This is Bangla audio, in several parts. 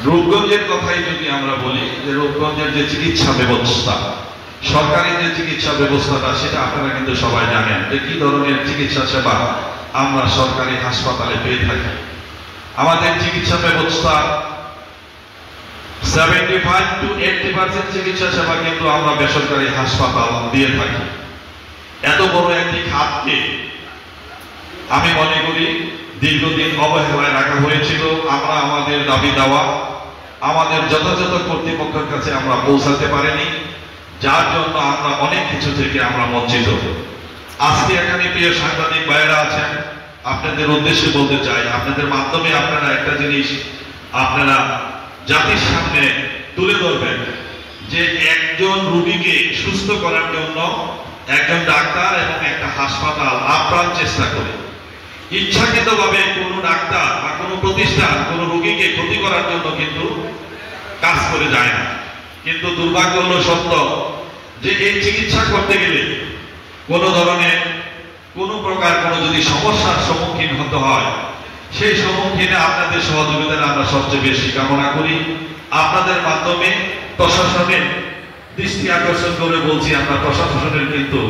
রূপগঞ্জের কথাই যদি আমরা বলি, যে রূপগঞ্জের যে চিকিৎসা ব্যবস্থা, সরকারি যে চিকিৎসা ব্যবস্থাটা, সেটা আপনারা কিন্তু সবাই জানেন যে কি ধরনের চিকিৎসা সেবা আমরা সরকারি হাসপাতালে পেয়ে থাকি। আমাদের চিকিৎসা ব্যবস্থা 75 to 80% চিকিৎসা সেবা কিন্তু আমরা বেসরকারি হাসপাতাল দিয়ে থাকি। এত বড় একটি খাতকে আমি মনে করি দীর্ঘদিন অবহেলায় রাখা হয়েছিল। আমরা আমাদের দাবি দেওয়া আমাদের যথাযথ কর্তৃপক্ষের কাছে আমরা পৌঁছাতে পারিনি, যার জন্য আমরা অনেক কিছু থেকে আমরা বঞ্চিত। আজকে এখানে প্রিয় সাংবাদিক ভাইয়েরা আছেন, আপনাদের উদ্দেশ্যে বলতে চাই, আপনাদের মাধ্যমে আপনারা একটা জিনিস আপনারা জাতির সামনে তুলে ধরবেন যে একজন রোগীকে সুস্থ করার জন্য একজন ডাক্তার এবং একটা হাসপাতাল আপ্রাণ চেষ্টা করে। ইচ্ছাকৃতভাবে কোনো ডাক্তার বা কোনো প্রতিষ্ঠান কোনো রোগীকে ক্ষতি করার জন্য কিন্তু কাজ করে যায় না। কিন্তু দুর্ভাগ্য হলো সত্য যে এই চিকিৎসা করতে গেলে কোনো ধরনের কোনো প্রকার কোনো যদি সমস্যার সম্মুখীন হতে হয়, সেই সম্মুখীনে আপনাদের সহযোগিতা আমরা সবচেয়ে বেশি কামনা করি। আপনাদের মাধ্যমে প্রশাসনের দৃষ্টি আকর্ষণ করে বলছি, আমরা প্রশাসনের কিন্তু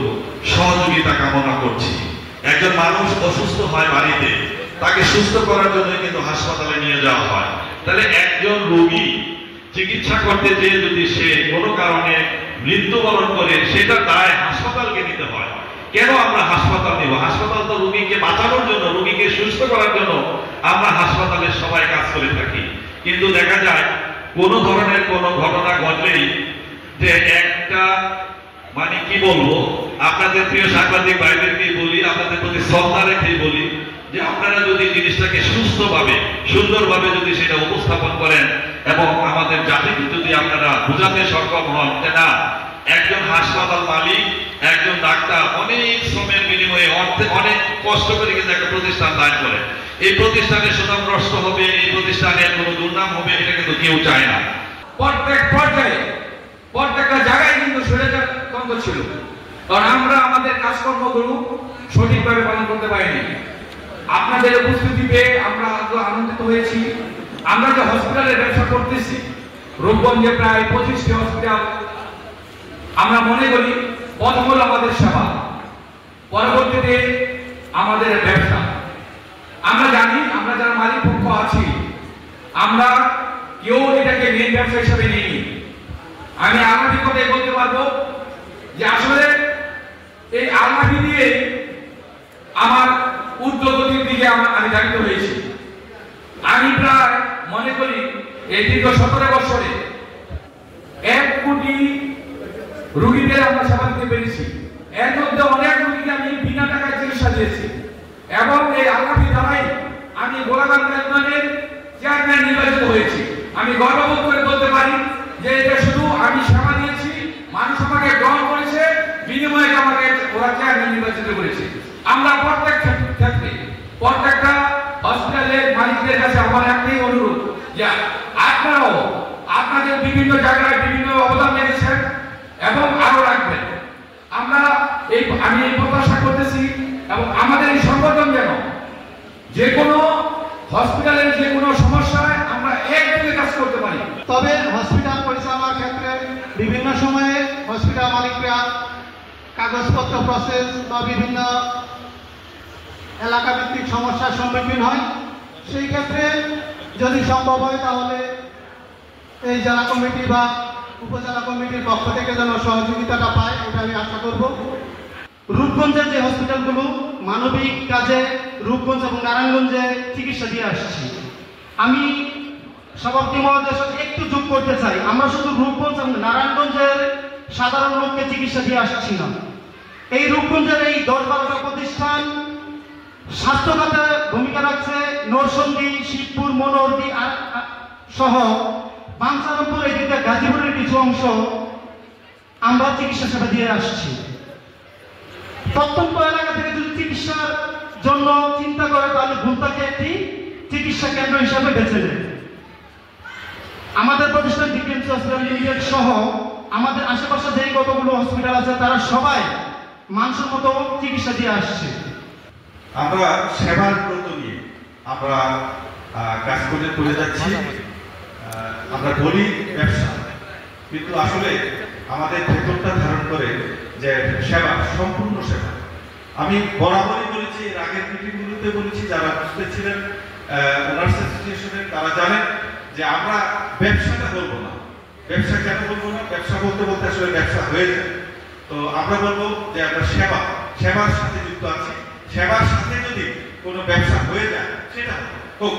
সহযোগিতা কামনা করছি। একজন মানুষ অসুস্থ হয় বাড়িতে, তাকে সুস্থ করার জন্য কিন্তু হাসপাতালে নিয়ে যাওয়া হয়। তাহলে একজন রোগী চিকিৎসা করতে যেয়ে যদি সে কোনো কারণে মৃত্যুবরণ করে, সেটা দায় হাসপাতালকে নিতে হয়। কেন আমরা হাসপাতাল নিব? হাসপাতাল তো রোগীকে বাঁচানোর জন্য, রোগীকে সুস্থ করার জন্য আমরা হাসপাতালে সবাই কাজ করে থাকি। কিন্তু দেখা যায় কোনো ধরনের কোনো ঘটনা ঘটলেই যে একটা মানে কি বলবো, আপনাদের প্রিয় সাংবাদিক ভাইদেরকেই বলি, আপনাদের প্রতি শ্রদ্ধা রেখেই বলি যে আপনারা যদি জিনিসটাকে সুস্থভাবে সুন্দরভাবে যদি সেটা উপস্থাপন করেন এবং আমাদের জাতিকে যদি আপনারা বোঝাতে সক্ষম হন যে না, একজন হাসপাতাল মালিক একজন ডাক্তার অনেক শ্রমের বিনিময়ে অনেক কষ্ট করে কিন্তু একটা প্রতিষ্ঠান দান করে, এই প্রতিষ্ঠানের সুনাম নষ্ট হবে, এই প্রতিষ্ঠানের কোনো দুর্নাম হবে, এটা কিন্তু কেউ চায় না। প্রত্যেক পর্যায়ে প্রত্যেকটা জায়গায় কিন্তু স্বৈরাচারতন্ত্র ছিল, কারণ আমরা আমাদের কাজকর্মগুলো সঠিকভাবে পালন করতে পারিনি। আপনাদের উপস্থিতি পেয়ে আমরা আনন্দিত হয়েছি। আমরা যে হসপিটালের ব্যবসা করতেছি, রূপগঞ্জে প্রায় 25টি হসপিটাল, আমরা মনে করি প্রথম হলো আমাদের সেবা, পরবর্তীতে আমাদের ব্যবসা। আমরা জানি আমরা যারা মালিক পক্ষ আছি, আমরা কেউ এটাকে মেন ব্যবসা হিসাবে নিই। আমি আলমারি কথাই বলতে পারবো যে আসলে এই আলমারি দিয়ে আমার উদ্যোগতির দিকে আমি ধাবিত হয়েছি। আমি প্রায় মনে করি এই দীর্ঘ 17 বছরে 1 কোটি রোগীদের আমরা সেবা দিতে পেরেছি। এর মধ্যে অনেক রোগীকে আমি বিনা টাকায় চিকিৎসা দিয়েছি এবং এই আলমারি দ্বারাই আমি গোলাগান ইউনিয়নের চেয়ারম্যান নির্বাচিত হয়েছি। আমি গর্ববোধ করে বলতে পারি যে এটা শুধু আমি সেবা দিয়েছি, মানুষ আমাকে গ্রহণ করেছে, বিনিময়ে আমাকে ওরা চেয়ারম্যান নির্বাচিত করেছে। আমরা প্রত্যেক ক্ষেত্রে প্রত্যেকটা হসপিটালের মালিকদের কাছে আমার একটাই অনুরোধ যে আপনারাও আপনাদের বিভিন্ন জায়গায় বিভিন্ন অবদান রেখেছেন এবং আরো রাখবেন। আমি এই প্রত্যাশা করতেছি এবং আমাদের এই সংগঠন যেন যে কোনো হসপিটালের যে কোনো সমস্যায় আমরা একযোগে কাজ করতে পারি। তবে হসপিটাল পরিচালনার ক্ষেত্রে বিভিন্ন সময়ে হসপিটাল মালিকরা কাগজপত্র প্রসেস বা বিভিন্ন এলাকা ভিত্তিক সমস্যার সম্মুখীন হয়। সেই ক্ষেত্রে যদি সম্ভব হয় তাহলে এই জেলা কমিটি বা উপজেলা কমিটির পক্ষ থেকে যেন সহযোগিতাটা পায়, এটা আমি আশা করব। রূপগঞ্জের যে হসপিটালগুলো মানবিক কাজে রূপগঞ্জ এবং নারায়ণগঞ্জে চিকিৎসা দিয়ে আসছি, আমি সভাপতি মহোদয়ের সাথে একটু যোগ করতে চাই। আমরা শুধু রূপগঞ্জ এবং নারায়ণগঞ্জের সাধারণ লোককে চিকিৎসা দিয়ে আসছি না, এই রূপগঞ্জের এই 10-12টা প্রতিষ্ঠান স্বাস্থ্য খাতে ভূমিকা রাখছে। নরসিংদী, শিবপুর, মনোহরদী সহ বাঞ্ছারামপুর, এদিকে গাজীপুরের কিছু অংশ আমরা চিকিৎসা সেবা দিয়ে আসছি। প্রত্যন্ত এলাকা থেকে যদি চিকিৎসার জন্য চিন্তা করে তাহলে ভুলতাকে একটি চিকিৎসা কেন্দ্র হিসাবে বেছে নেয়। আমাদের প্রতিষ্ঠান ডিফেন্স হসপিটাল লিমিটেড সহ আমাদের আশেপাশে যেই কতগুলো হসপিটাল আছে তারা সবাই মানুষের মতো চিকিৎসা দিয়ে আসছে। আমরা সেবার ব্রত নিয়ে আমরা কাজ করে যাচ্ছি। আমরা বলি ব্যবসা, কিন্তু আসলে আমাদের ভেতরটা ধারণ করে যে সেবা, সম্পূর্ণ সেবা। আমি বরাবরই বলেছি, এর আগের মিটিংগুলোতে বলেছি, যারা উপস্থিত ছিলেন ওনার্স অ্যাসোসিয়েশনের তারা জানেন যে আমরা ব্যবসাটা বলবো না। ব্যবসা কেন বলবো না? ব্যবসা বলতে বলতে আসলে ব্যবসা হয়ে যায়। তো আমরা বলবো যে আমরা সেবার সাথে যুক্ত আছি। সেবার সাথে যদি কোনো ব্যবসা হয়ে যায় সেটা হোক।